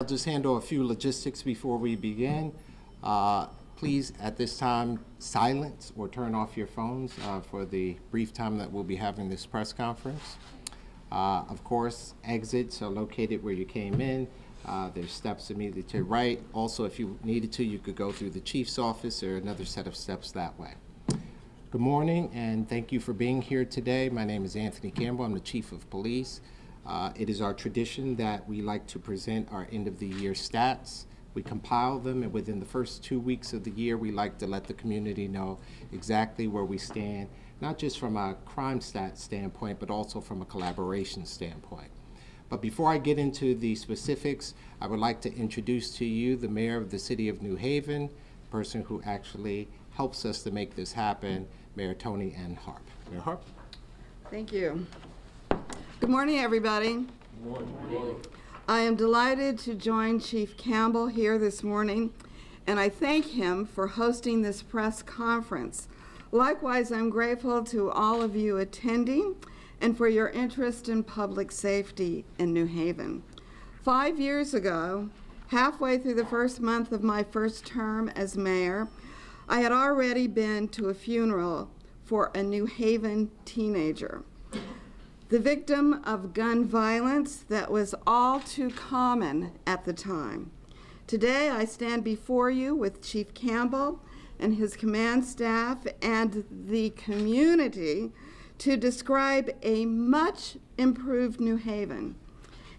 I'll just handle a few logistics before we begin. Please, at this time, silence or turn off your phones for the brief time that we'll be having this press conference. Of course, exits are located where you came in. There's steps immediately to your right. Also, if you needed to, you could go through the chief's office or another set of steps that way. Good morning, and thank you for being here today. My name is Anthony Campbell. I'm the Chief of Police. It is our tradition that we like to present our end-of-the-year stats. We compile them, and within the first 2 weeks of the year, we like to let the community know exactly where we stand, not just from a crime stat standpoint, but also from a collaboration standpoint. But before I get into the specifics, I would like to introduce to you the mayor of the city of New Haven, the person who actually helps us to make this happen, Mayor Toni N. Harp. Mayor Harp. Thank you. Good morning, everybody. Good morning. I am delighted to join Chief Campbell here this morning, and I thank him for hosting this press conference. Likewise, I'm grateful to all of you attending and for your interest in public safety in New Haven. 5 years ago, halfway through the first month of my first term as mayor, I had already been to a funeral for a New Haven teenager, the victim of gun violence that was all too common at the time. Today, I stand before you with Chief Campbell and his command staff and the community to describe a much improved New Haven,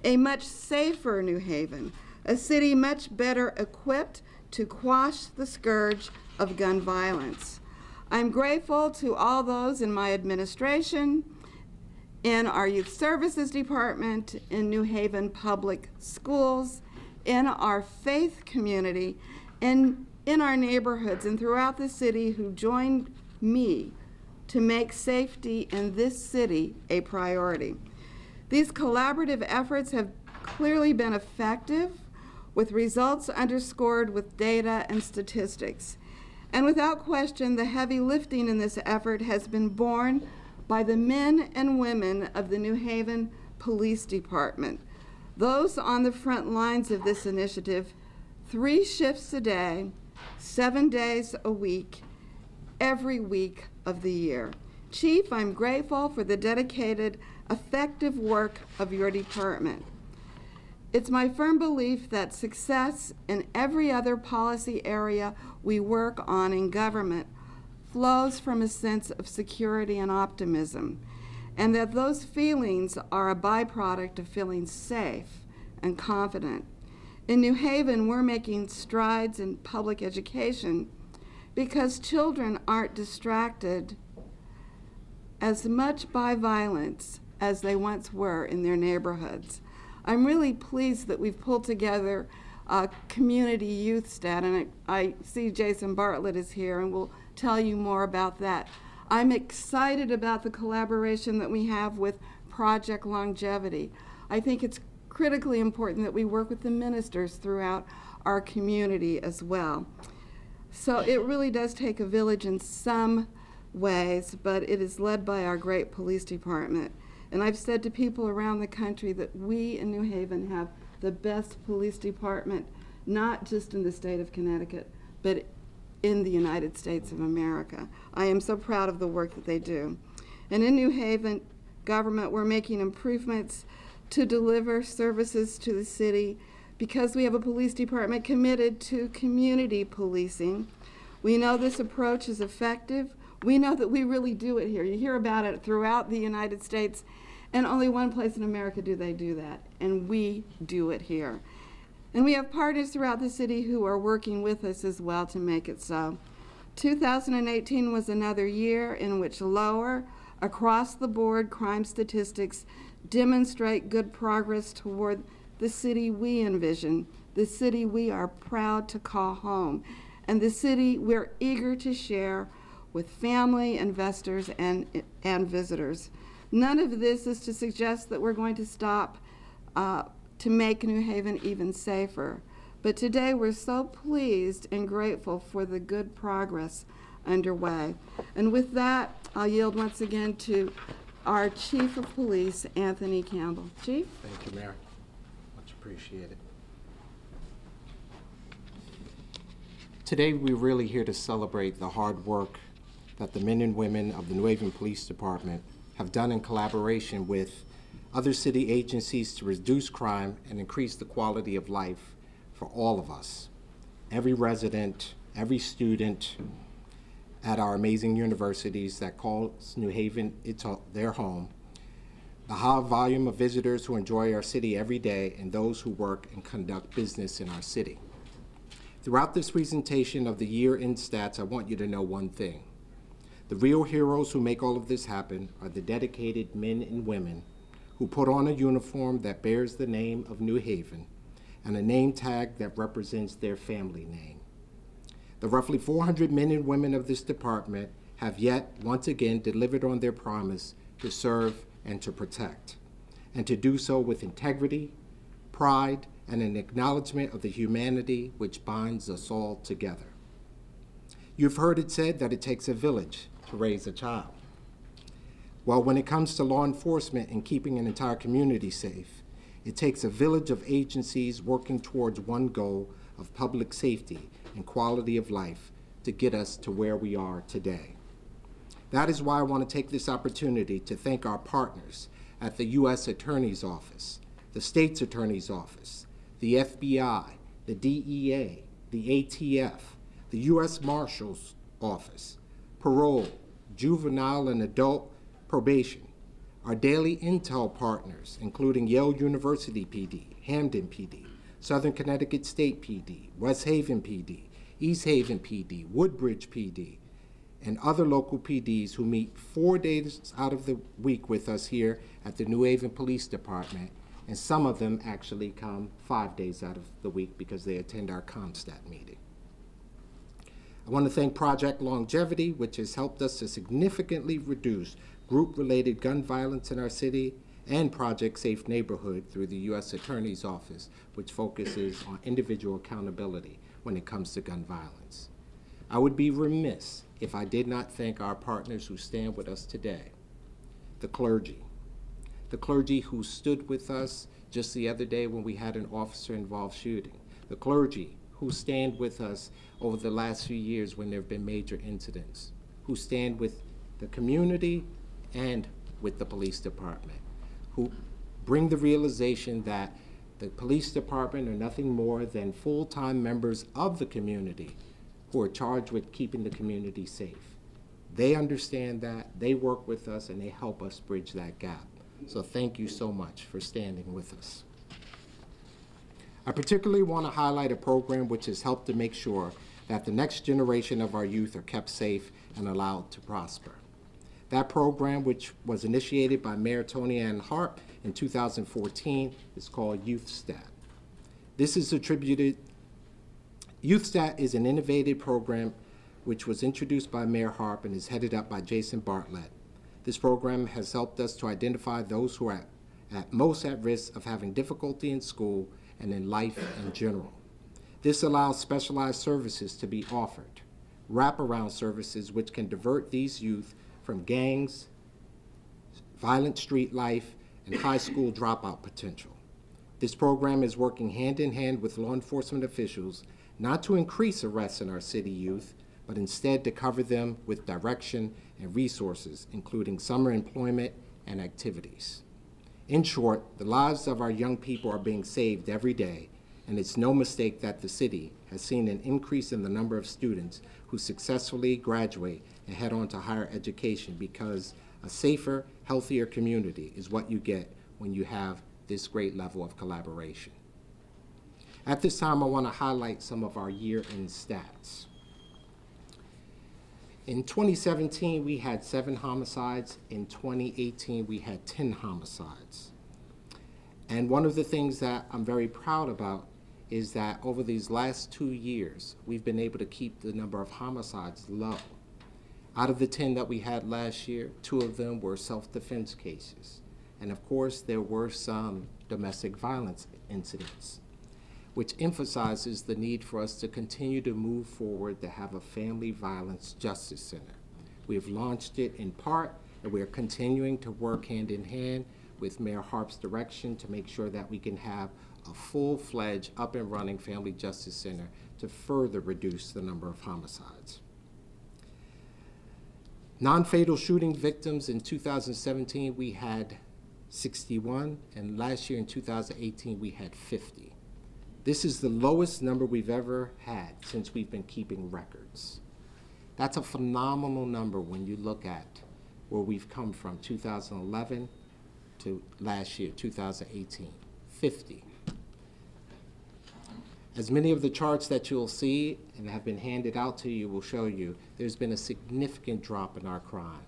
a much safer New Haven, a city much better equipped to quash the scourge of gun violence. I'm grateful to all those in my administration, in our Youth Services Department, in New Haven Public Schools, in our faith community, and in our neighborhoods and throughout the city who joined me to make safety in this city a priority. These collaborative efforts have clearly been effective, with results underscored with data and statistics. And without question, the heavy lifting in this effort has been borne by the men and women of the New Haven Police Department, those on the front lines of this initiative, 3 shifts a day, 7 days a week, every week of the year. Chief, I'm grateful for the dedicated, effective work of your department. It's my firm belief that success in every other policy area we work on in government flows from a sense of security and optimism, and that those feelings are a byproduct of feeling safe and confident. In New Haven, we're making strides in public education because children aren't distracted as much by violence as they once were in their neighborhoods. I'm really pleased that we've pulled together a community youth stat, and I see Jason Bartlett is here and will tell you more about that. I'm excited about the collaboration that we have with Project Longevity. I think it's critically important that we work with the ministers throughout our community as well. So it really does take a village in some ways, but it is led by our great police department. And I've said to people around the country that we in New Haven have the best police department, not just in the state of Connecticut, but in the United States of America. I am so proud of the work that they do. And in New Haven government, we're making improvements to deliver services to the city because we have a police department committed to community policing. We know this approach is effective. We know that we really do it here. You hear about it throughout the United States, and only one place in America do they do that, and we do it here. And we have partners throughout the city who are working with us as well to make it so. 2018 was another year in which lower, across-the-board crime statistics demonstrate good progress toward the city we envision, the city we are proud to call home, and the city we're eager to share with family, investors, and visitors. None of this is to suggest that we're going to stop to make New Haven even safer. But today we're so pleased and grateful for the good progress underway. And with that, I'll yield once again to our Chief of Police, Anthony Campbell. Chief? Thank you, Mayor. Much appreciated. Today, we're really here to celebrate the hard work that the men and women of the New Haven Police Department have done in collaboration with other city agencies to reduce crime and increase the quality of life for all of us. Every resident, every student at our amazing universities that calls New Haven their home, the high volume of visitors who enjoy our city every day, and those who work and conduct business in our city. Throughout this presentation of the year-end stats, I want you to know one thing. The real heroes who make all of this happen are the dedicated men and women who put on a uniform that bears the name of New Haven and a name tag that represents their family name. The roughly 400 men and women of this department have yet once again delivered on their promise to serve and to protect, and to do so with integrity, pride, and an acknowledgement of the humanity which binds us all together. You've heard it said that it takes a village to raise a child. Well, when it comes to law enforcement and keeping an entire community safe, it takes a village of agencies working towards one goal of public safety and quality of life to get us to where we are today. That is why I want to take this opportunity to thank our partners at the U.S. Attorney's Office, the State's Attorney's Office, the FBI, the DEA, the ATF, the U.S. Marshal's Office, parole, juvenile and adult probation, our daily intel partners, including Yale University PD, Hamden PD, Southern Connecticut State PD, West Haven PD, East Haven PD, Woodbridge PD, and other local PDs who meet 4 days out of the week with us here at the New Haven Police Department, and some of them actually come 5 days out of the week because they attend our ComStat meeting. I want to thank Project Longevity, which has helped us to significantly reduce group-related gun violence in our city, and Project Safe Neighborhood through the U.S. Attorney's Office, which focuses on individual accountability when it comes to gun violence. I would be remiss if I did not thank our partners who stand with us today. The clergy who stood with us just the other day when we had an officer-involved shooting. The clergy who stand with us over the last few years when there have been major incidents, who stand with the community and with the police department, who bring the realization that the police department are nothing more than full-time members of the community who are charged with keeping the community safe. They understand that, they work with us, and they help us bridge that gap. So thank you so much for standing with us. I particularly want to highlight a program which has helped to make sure that the next generation of our youth are kept safe and allowed to prosper. That program, which was initiated by Mayor Toni Ann Harp in 2014, is called YouthStat. This is attributed YouthStat is an innovative program which was introduced by Mayor Harp and is headed up by Jason Bartlett. This program has helped us to identify those who are most at risk of having difficulty in school and in life in general. This allows specialized services to be offered, wraparound services which can divert these youth from gangs, violent street life, and high school dropout potential. This program is working hand in hand with law enforcement officials not to increase arrests in our city youth, but instead to cover them with direction and resources, including summer employment and activities. In short, the lives of our young people are being saved every day, and it's no mistake that the city has seen an increase in the number of students who successfully graduate and head on to higher education, because a safer, healthier community is what you get when you have this great level of collaboration. At this time, I want to highlight some of our year-end stats. In 2017, we had 7 homicides. In 2018, we had 10 homicides. And one of the things that I'm very proud about is that over these last 2 years, we've been able to keep the number of homicides low. Out of the 10 that we had last year, 2 of them were self-defense cases. And of course, there were some domestic violence incidents, which emphasizes the need for us to continue to move forward to have a Family Violence Justice Center. We have launched it in part, and we are continuing to work hand in hand with Mayor Harp's direction to make sure that we can have a full-fledged, up-and-running Family Justice Center to further reduce the number of homicides. Non-fatal shooting victims in 2017, we had 61, and last year in 2018, we had 50. This is the lowest number we've ever had since we've been keeping records. That's a phenomenal number when you look at where we've come from 2011 to last year, 2018, 50. As many of the charts that you'll see and have been handed out to you will show you, there's been a significant drop in our crime.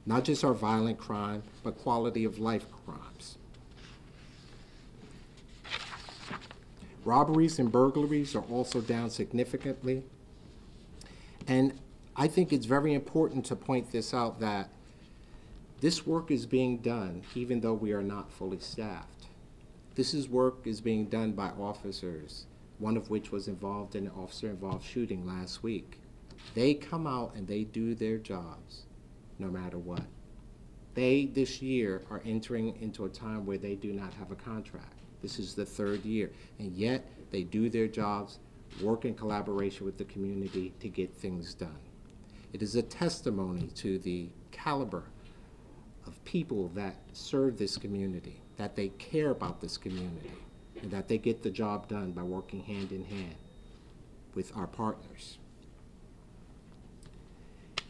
Not just our violent crime, but quality of life crimes. Robberies and burglaries are also down significantly. And I think it's very important to point this out that this work is being done even though we are not fully staffed. This work is being done by officers, one of which was involved in an officer-involved shooting last week. They come out and they do their jobs no matter what. They, this year, are entering into a time where they do not have a contract. This is the 3rd year, and yet they do their jobs, work in collaboration with the community to get things done. It is a testimony to the caliber of people that serve this community, that they care about this community, and that they get the job done by working hand in hand with our partners.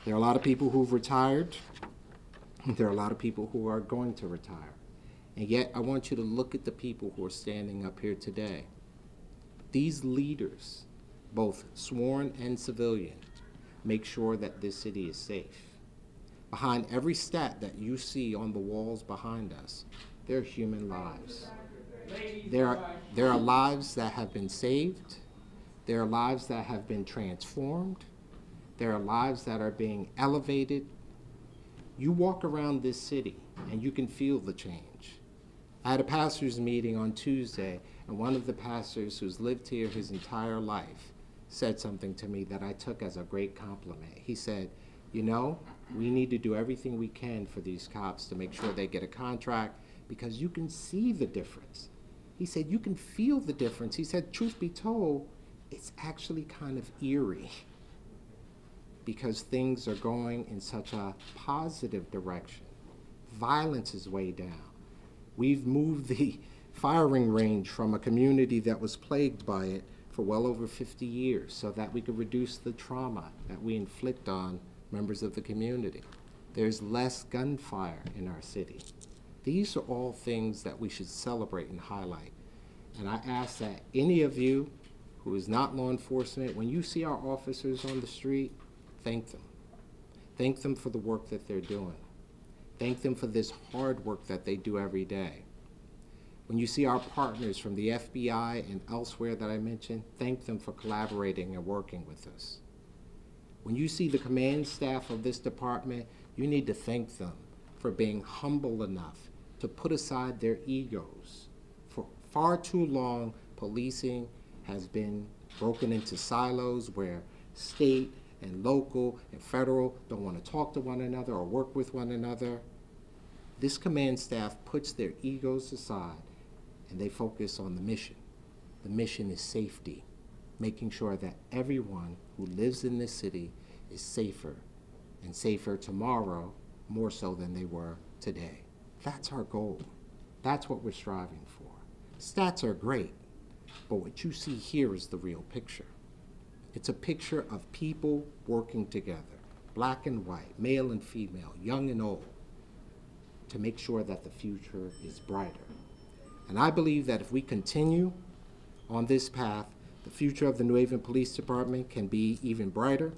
There are a lot of people who've retired, and there are a lot of people who are going to retire. And yet, I want you to look at the people who are standing up here today. These leaders, both sworn and civilian, make sure that this city is safe. Behind every stat that you see on the walls behind us, there are human lives. There are lives that have been saved. There are lives that have been transformed. There are lives that are being elevated. You walk around this city and you can feel the change. I had a pastor's meeting on Tuesday, and one of the pastors who's lived here his entire life said something to me that I took as a great compliment. He said, you know, we need to do everything we can for these cops to make sure they get a contract because you can see the difference. He said, you can feel the difference. He said, truth be told, it's actually kind of eerie because things are going in such a positive direction. Violence is way down. We've moved the firing range from a community that was plagued by it for well over 50 years so that we could reduce the trauma that we inflict on members of the community. There's less gunfire in our city. These are all things that we should celebrate and highlight. And I ask that any of you who is not law enforcement, when you see our officers on the street, thank them. Thank them for the work that they're doing. Thank them for this hard work that they do every day. When you see our partners from the FBI and elsewhere that I mentioned, thank them for collaborating and working with us. When you see the command staff of this department, you need to thank them for being humble enough to put aside their egos. For far too long, policing has been broken into silos where state and local and federal don't want to talk to one another or work with one another. This command staff puts their egos aside and they focus on the mission. The mission is safety, making sure that everyone who lives in this city is safer, and safer tomorrow more so than they were today. That's our goal. That's what we're striving for. Stats are great, but what you see here is the real picture. It's a picture of people working together, black and white, male and female, young and old, to make sure that the future is brighter. And I believe that if we continue on this path, the future of the New Haven Police Department can be even brighter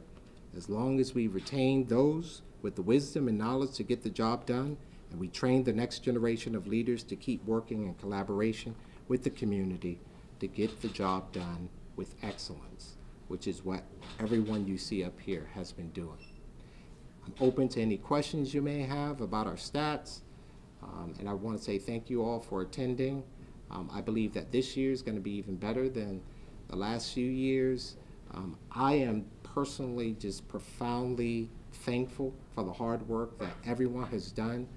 as long as we retain those with the wisdom and knowledge to get the job done, and we train the next generation of leaders to keep working in collaboration with the community to get the job done with excellence, which is what everyone you see up here has been doing. I'm open to any questions you may have about our stats, and I want to say thank you all for attending. I believe that this year is going to be even better than the last few years. I am personally just profoundly thankful for the hard work that everyone has done.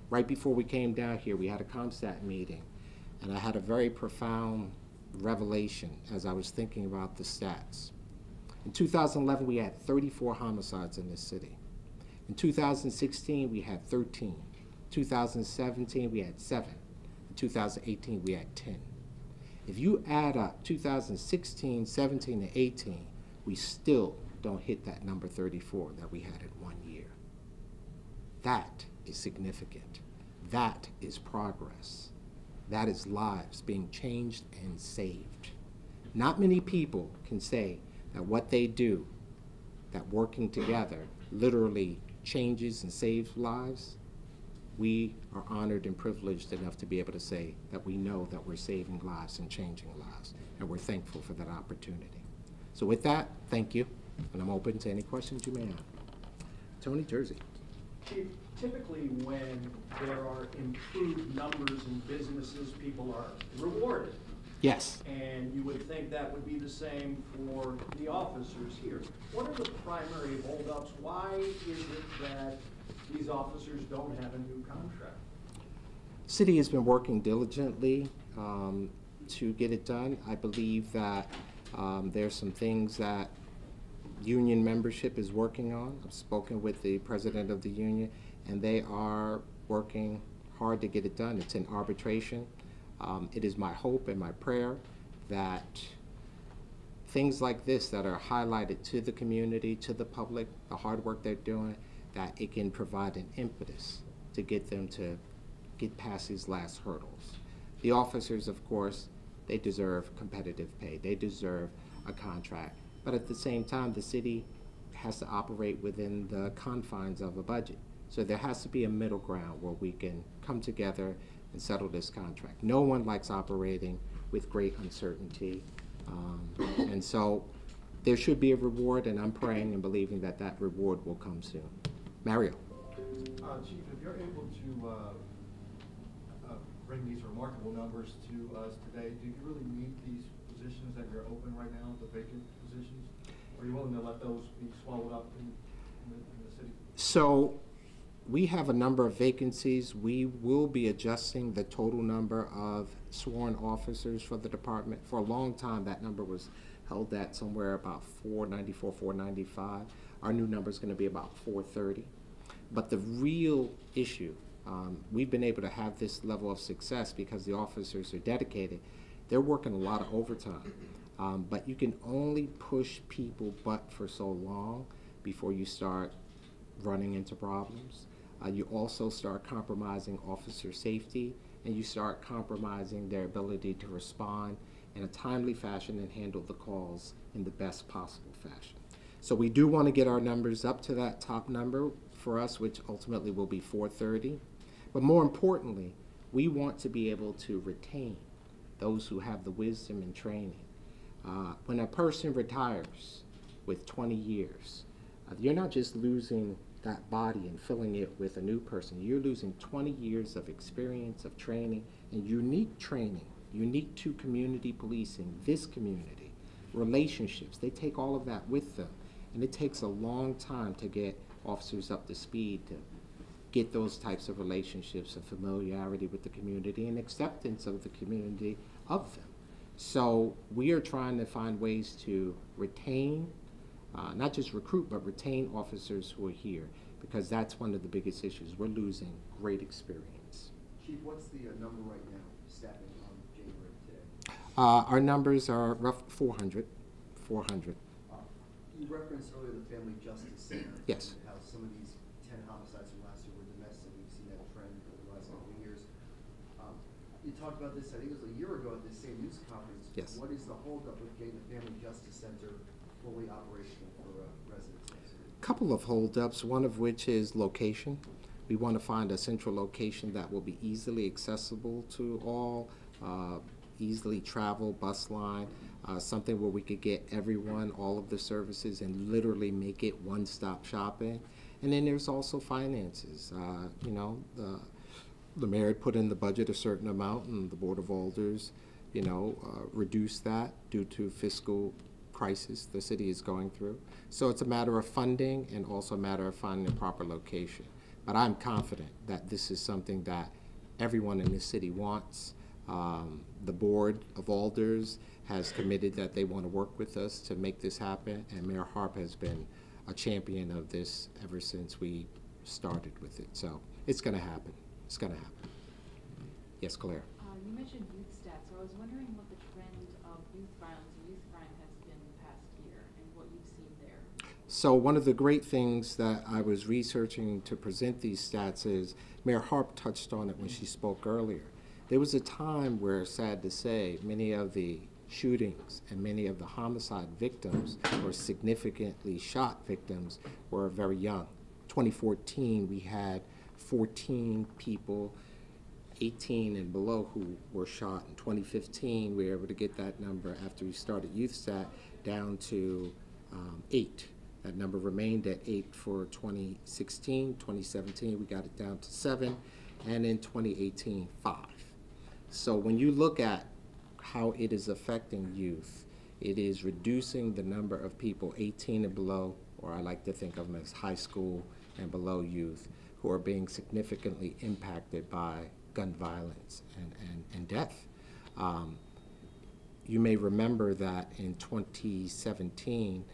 Right before we came down here, we had a CompStat meeting, and I had a very profound revelation as I was thinking about the stats. In 2011, we had 34 homicides in this city. In 2016, we had 13. 2017, we had 7. In 2018, we had 10. If you add up 2016, 17, and 18, we still don't hit that number 34 that we had in 1 year. That is significant. That is progress. That is lives being changed and saved. Not many people can say that what they do, that working together literally changes and saves lives. We are honored and privileged enough to be able to say that we know that we're saving lives and changing lives, and we're thankful for that opportunity. So with that, thank you, and I'm open to any questions you may have. Tony, Jersey. Chief, typically when there are improved numbers in businesses, people are rewarded. Yes. And you would think that would be the same for the officers here. What are the primary holdups? Why is it that these officers don't have a new contract? City has been working diligently to get it done. I believe that there's some things that union membership is working on. I've spoken with the president of the union, and they are working hard to get it done. It's in arbitration. It is my hope and my prayer that things like this that are highlighted to the community, to the public, the hard work they're doing, that it can provide an impetus to get them to get past these last hurdles. The officers, of course, they deserve competitive pay. They deserve a contract. But at the same time, the city has to operate within the confines of a budget. So there has to be a middle ground where we can come together and settle this contract. No one likes operating with great uncertainty. And so there should be a reward, and I'm praying and believing that that reward will come soon. Mario. Chief, if you're able to bring these remarkable numbers to us today, do you really need these positions that you're open right now, the vacant positions? Or are you willing to let those be swallowed up in the city? So we have a number of vacancies. We will be adjusting the total number of sworn officers for the department. For a long time, that number was held at somewhere about 494, 495. Our new number is going to be about 430. But the real issue, we've been able to have this level of success because the officers are dedicated. They're working a lot of overtime. But you can only push people but for so long before you start running into problems. You also start compromising officer safety, and you start compromising their ability to respond in a timely fashion and handle the calls in the best possible fashion. So we do want to get our numbers up to that top number for us, which ultimately will be 430. But more importantly, we want to be able to retain those who have the wisdom and training. When a person retires with 20 years, you're not just losing that body and filling it with a new person. You're losing 20 years of experience, of training, and unique training, unique to community policing, this community, relationships. They take all of that with them, and it takes a long time to get officers up to speed to get those types of relationships and familiarity with the community and acceptance of the community of them. So we are trying to find ways to retain, not just recruit, but retain officers who are here, because that's one of the biggest issues. We're losing great experience. Chief, what's the number right now, staffing on January today? Our numbers are rough 400. You referenced earlier the Family Justice Center. Yes. And how some of these 10 homicides from last year were domestic. We've seen that trend over the last couple of years. You talked about this, I think it was a year ago at this same news conference. Yes. What is the holdup with getting the Family Justice Center fully operational for residents? Couple of holdups, one of which is location. We want to find a central location that will be easily accessible to all, easily travel, bus line, something where we could get everyone, all of the services, and literally make it one-stop shopping. And then there's also finances. You know, the mayor had put in the budget a certain amount, and the Board of Alders, you know, reduced that due to fiscal crisis the city is going through. So it's a matter of funding and also a matter of finding a proper location. But I'm confident that this is something that everyone in this city wants. The Board of Alders has committed that they want to work with us to make this happen, and Mayor Harp has been a champion of this ever since we started with it. So it's going to happen. It's going to happen. Yes, Claire. You mentioned youth stats, so I was wondering what the trend of youth violence and youth crime has been the past year and what you've seen there. So one of the great things that I was researching to present these stats is Mayor Harp touched on it when she spoke earlier. There was a time where, sad to say, many of the shootings and many of the homicide victims or significantly shot victims were very young. 2014, we had 14 people 18 and below who were shot. In 2015, we were able to get that number after we started YouthStat down to 8. That number remained at 8 for 2016. 2017, we got it down to 7, and in 2018, 5. So when you look at how it is affecting youth, it is reducing the number of people 18 and below, or I like to think of them as high school and below youth, who are being significantly impacted by gun violence and death. You may remember that in 2017,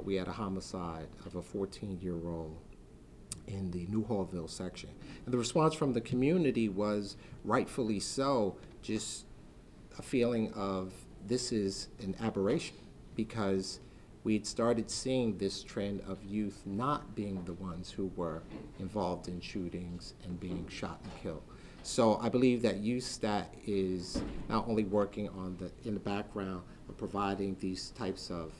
we had a homicide of a 14-year-old in the New Hallville section. And the response from the community was rightfully so, just a feeling of this is an aberration, because we had started seeing this trend of youth not being the ones who were involved in shootings and being shot and killed. So I believe that YouthStat is not only working on in the background of providing these types of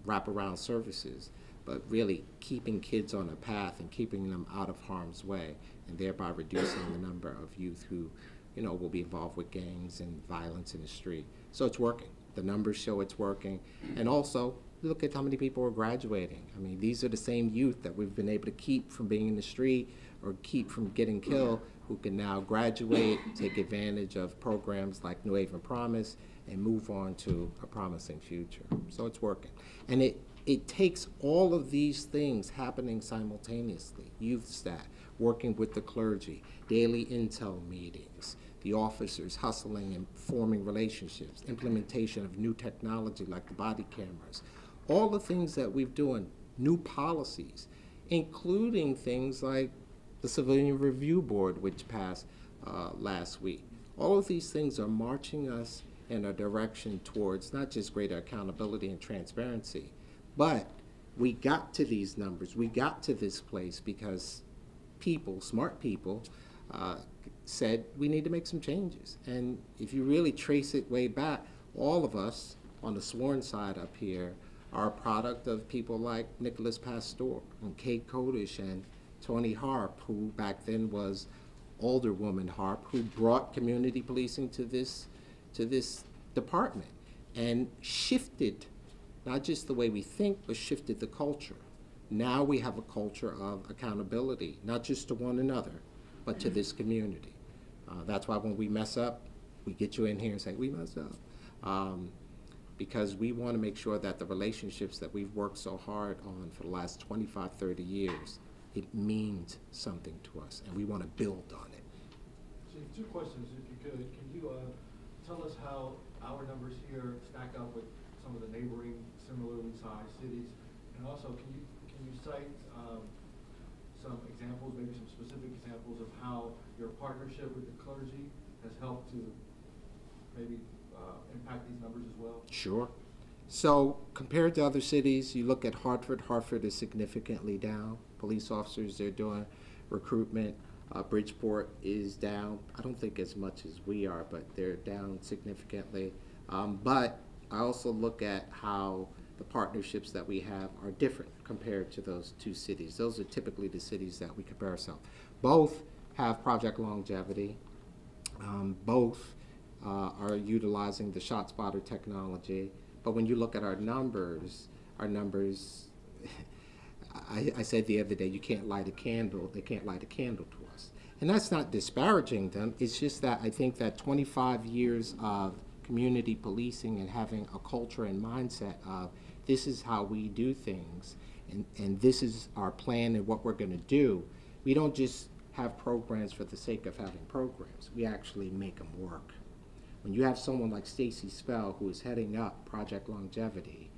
wraparound services, but really keeping kids on a path and keeping them out of harm's way, and thereby reducing the number of youth who, will be involved with gangs and violence in the street. So it's working. The numbers show it's working. And also, look at how many people are graduating. I mean, these are the same youth that we've been able to keep from being in the street or keep from getting killed, who can now graduate, take advantage of programs like New Haven Promise, and move on to a promising future. So it's working. And it takes all of these things happening simultaneously. YouthStat, working with the clergy, daily intel meetings, the officers hustling and forming relationships, implementation of new technology like the body cameras, all the things that we've doing, new policies, including things like the Civilian Review Board, which passed last week. All of these things are marching us in a direction towards not just greater accountability and transparency, but we got to these numbers, we got to this place because people, smart people, said we need to make some changes. And if you really trace it way back, all of us on the sworn side up here are a product of people like Nicholas Pasteur and Kate Kodish and Tony Harp, who back then was Alderwoman Harp, who brought community policing to this department and shifted not just the way we think, but shifted the culture. Now we have a culture of accountability, not just to one another, but to this community. That's why when we mess up, we get you in here and say, we messed up. Because we want to make sure that the relationships that we've worked so hard on for the last 25, 30 years, it means something to us, and we want to build on it. So 2 questions, if you could. Can you tell us how our numbers here stack up with some of the neighboring similarly sized cities? And also, can you cite some examples, maybe some specific examples of how your partnership with the clergy has helped to maybe impact these numbers as well? Sure. So compared to other cities, you look at Hartford. Hartford is significantly down. Police officers, they're doing recruitment. Bridgeport is down. I don't think as much as we are, but they're down significantly. But I also look at how the partnerships that we have are different compared to those 2 cities. Those are typically the cities that we compare ourselves. Both have Project Longevity. Both are utilizing the ShotSpotter technology. But when you look at our numbers, I said the other day, you can't light a candle, they can't light a candle to us. And that's not disparaging them, it's just that I think that 25 years of community policing and having a culture and mindset of this is how we do things, and this is our plan and what we're gonna do. We don't just have programs for the sake of having programs. We actually make them work. When you have someone like Stacy Spell, who is heading up Project Longevity,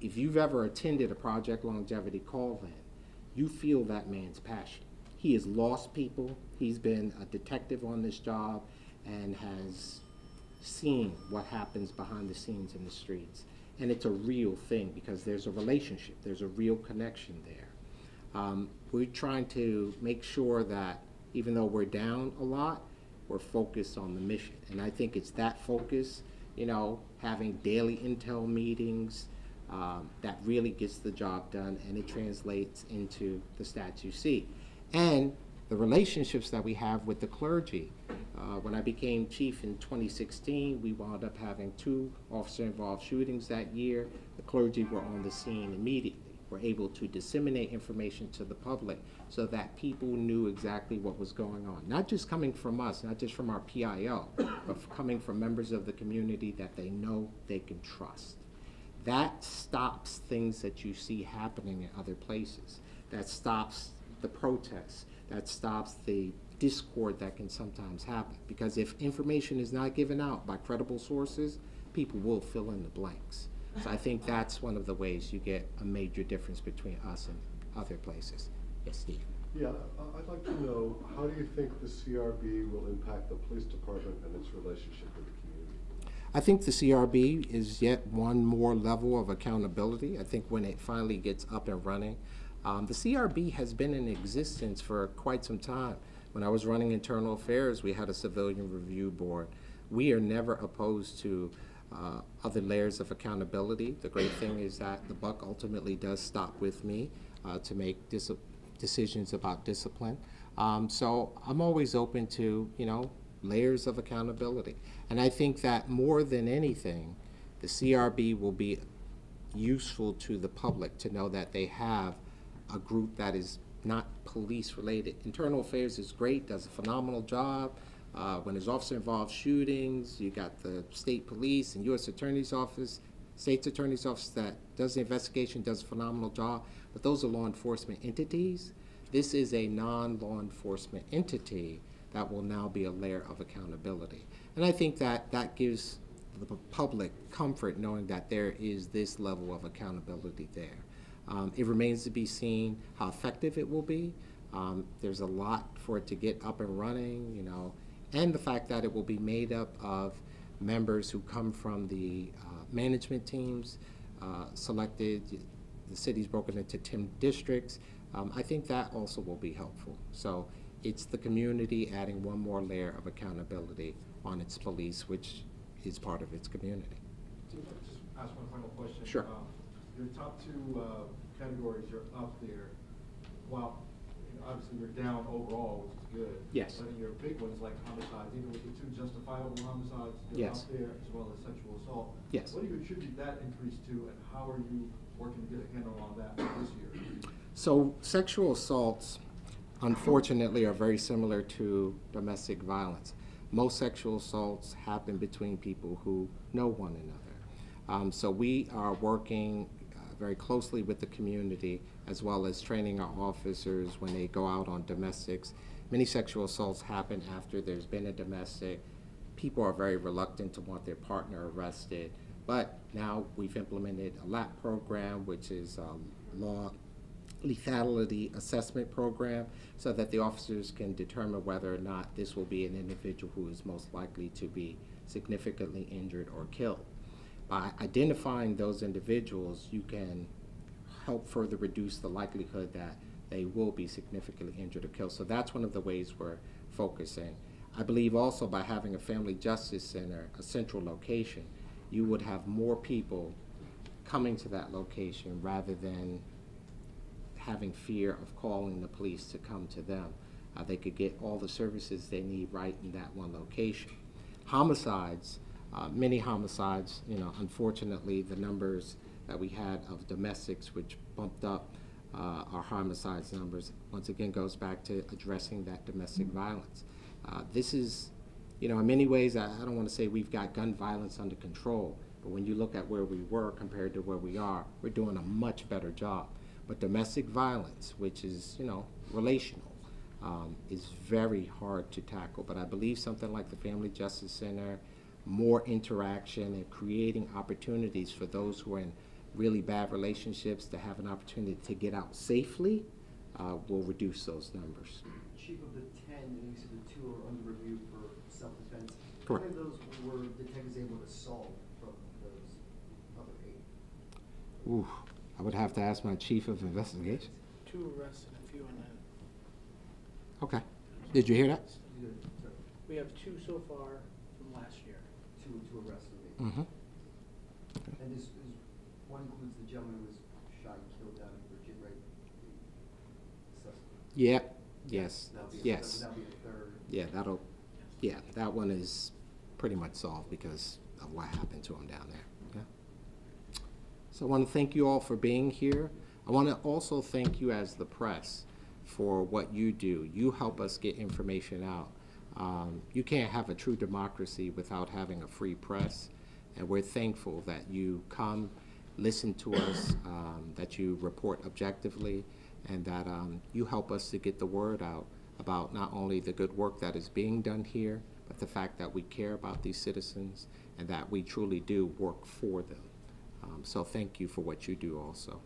if you've ever attended a Project Longevity call-in, you feel that man's passion. He has lost people. He's been a detective on this job and has seen what happens behind the scenes in the streets. And it's a real thing because there's a relationship. There's a real connection there. We're trying to make sure that even though we're down a lot, we're focused on the mission. And I think it's that focus, you know, having daily intel meetings, that really gets the job done, and it translates into the stats you see. And the relationships that we have with the clergy. When I became chief in 2016, we wound up having 2 officer-involved shootings that year. The clergy were on the scene immediately. We're able to disseminate information to the public so that people knew exactly what was going on. Not just coming from us, not just from our PIO, but coming from members of the community that they know they can trust. That stops things that you see happening in other places. That stops the protests. That stops the discord that can sometimes happen. Because if information is not given out by credible sources, people will fill in the blanks. So I think that's one of the ways you get a major difference between us and other places. Yes, Steve? Yeah, I'd like to know, how do you think the CRB will impact the police department and its relationship with the community? I think the CRB is yet one more level of accountability. I think when it finally gets up and running, the CRB has been in existence for quite some time. When I was running internal affairs, we had a civilian review board. We are never opposed to other layers of accountability. The great thing is that the buck ultimately does stop with me to make decisions about discipline. So I'm always open to, you know, layers of accountability. And I think that more than anything, the CRB will be useful to the public to know that they have a group that is not police related. Internal Affairs is great, does a phenomenal job. When there's officer-involved shootings, you got the state police and U.S. Attorney's Office, State's Attorney's Office that does the investigation, does a phenomenal job, but those are law enforcement entities. This is a non-law enforcement entity that will now be a layer of accountability. And I think that that gives the public comfort knowing that there is this level of accountability there. It remains to be seen how effective it will be. There's a lot for it to get up and running, you know, and the fact that it will be made up of members who come from the management teams, selected, the city's broken into 10 districts. I think that also will be helpful. So it's the community adding one more layer of accountability on its police, which is part of its community. Just ask one final question. Sure. Your top 2 categories, you're up there. Well, you know, obviously you're down overall, which is good. Yes. But in your big ones like homicides, even with the 2 justifiable homicides, you're Yes. up there, as well as sexual assault. Yes. What do you attribute that increase to, and how are you working to get a handle on that this year? So sexual assaults, unfortunately, are very similar to domestic violence. Most sexual assaults happen between people who know one another. So we are working very closely with the community, as well as training our officers when they go out on domestics. Many sexual assaults happen after there's been a domestic. People are very reluctant to want their partner arrested, but now we've implemented a LAP program, which is law lethality assessment program, so that the officers can determine whether or not this will be an individual who is most likely to be significantly injured or killed. By identifying those individuals, you can help further reduce the likelihood that they will be significantly injured or killed. So that's one of the ways we're focusing. I believe also by having a family justice center, a central location, you would have more people coming to that location rather than having fear of calling the police to come to them. They could get all the services they need right in that one location. Homicides, many homicides, you know, unfortunately the numbers that we had of domestics, which bumped up our homicides numbers, once again goes back to addressing that domestic violence. This is, you know, in many ways, I don't want to say we've got gun violence under control, but when you look at where we were compared to where we are, we're doing a much better job. But domestic violence, which is, you know, relational, is very hard to tackle. But I believe something like the Family Justice Center, more interaction and creating opportunities for those who are in really bad relationships to have an opportunity to get out safely will reduce those numbers. Chief, of the 10, and you said the 2 are under review for self-defense. Correct. How many of those were detectives able to solve from those other 8? Ooh, I would have to ask my chief of investigation. 2 arrests and a few in the. Okay. Did you hear that? You did, sorry, We have 2 so far from last year. 2 arrests were made. Mm-hmm. And this one includes the gentleman who was shot and killed down in Virginia, right? The suspect. Yeah. Yes. That'll be Yes. That'll be a 3rd. Yeah, that'll. Yeah, that one is pretty much solved because of what happened to him down there. Yeah. So I want to thank you all for being here. I want to also thank you as the press for what you do. You help us get information out. You can't have a true democracy without having a free press, and we're thankful that you come, listen to us, that you report objectively, and that you help us to get the word out about not only the good work that is being done here, but the fact that we care about these citizens and that we truly do work for them. So thank you for what you do also.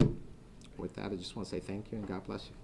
With that, I just want to say thank you and God bless you.